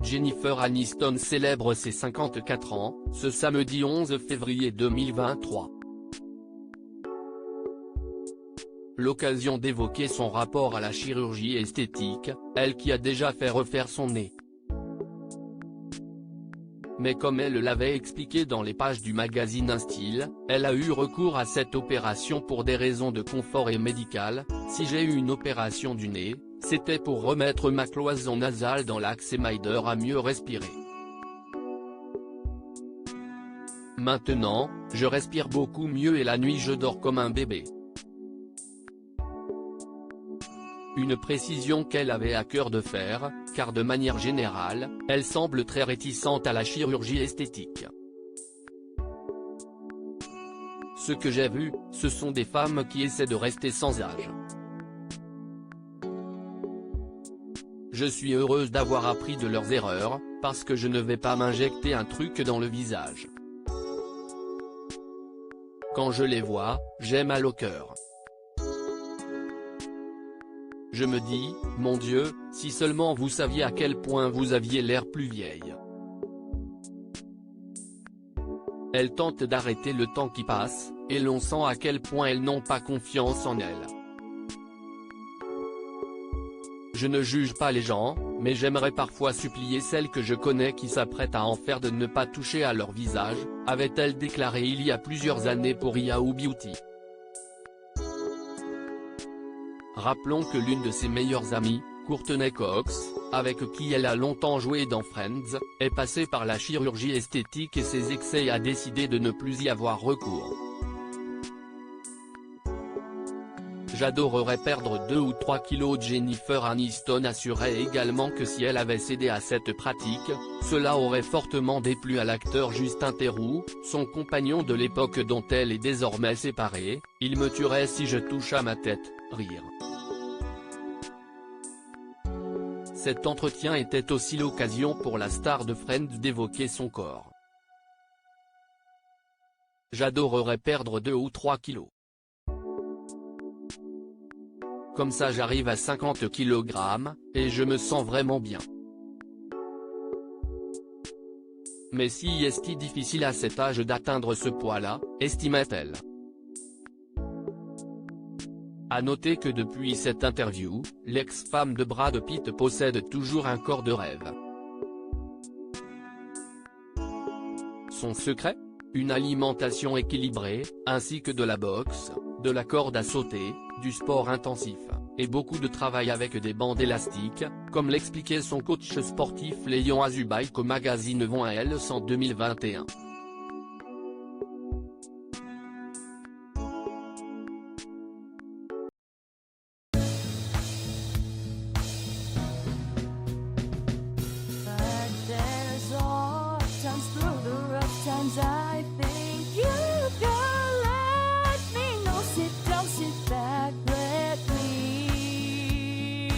Jennifer Aniston célèbre ses 54 ans, ce samedi 11 février 2023. L'occasion d'évoquer son rapport à la chirurgie esthétique, elle qui a déjà fait refaire son nez. Mais comme elle l'avait expliqué dans les pages du magazine InStyle, elle a eu recours à cette opération pour des raisons de confort et médicales. Si j'ai eu une opération du nez, c'était pour remettre ma cloison nasale dans l'axe et m'aider à mieux respirer. Maintenant, je respire beaucoup mieux et la nuit je dors comme un bébé. Une précision qu'elle avait à cœur de faire, car de manière générale, elle semble très réticente à la chirurgie esthétique. Ce que j'ai vu, ce sont des femmes qui essaient de rester sans âge. Je suis heureuse d'avoir appris de leurs erreurs, parce que je ne vais pas m'injecter un truc dans le visage. Quand je les vois, j'ai mal au cœur. Je me dis, mon Dieu, si seulement vous saviez à quel point vous aviez l'air plus vieille. Elles tentent d'arrêter le temps qui passe, et l'on sent à quel point elles n'ont pas confiance en elles. Je ne juge pas les gens, mais j'aimerais parfois supplier celles que je connais qui s'apprêtent à en faire de ne pas toucher à leur visage, avait-elle déclaré il y a plusieurs années pour Yahoo Beauty. Rappelons que l'une de ses meilleures amies, Courtney Cox, avec qui elle a longtemps joué dans Friends, est passée par la chirurgie esthétique et ses excès et a décidé de ne plus y avoir recours. J'adorerais perdre 2 ou 3 kilos. Jennifer Aniston assurait également que si elle avait cédé à cette pratique, cela aurait fortement déplu à l'acteur Justin Theroux, son compagnon de l'époque dont elle est désormais séparée. Il me tuerait si je touche à ma tête, rire. Cet entretien était aussi l'occasion pour la star de Friends d'évoquer son corps. J'adorerais perdre 2 ou 3 kilos. Comme ça j'arrive à 50 kg, et je me sens vraiment bien. Mais si est-il difficile à cet âge d'atteindre ce poids-là, estimait-elle. À noter que depuis cette interview, l'ex-femme de Brad Pitt possède toujours un corps de rêve. Son secret ? Une alimentation équilibrée, ainsi que de la boxe, de la corde à sauter, du sport intensif, et beaucoup de travail avec des bandes élastiques, comme l'expliquait son coach sportif Leon Azubaik au magazine Vont à Else en 2021. I think you can let me know. Sit down, sit back, let me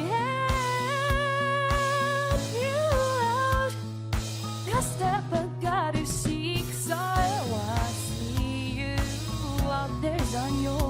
help you out. The step I gotta seek, so I see you out there's on your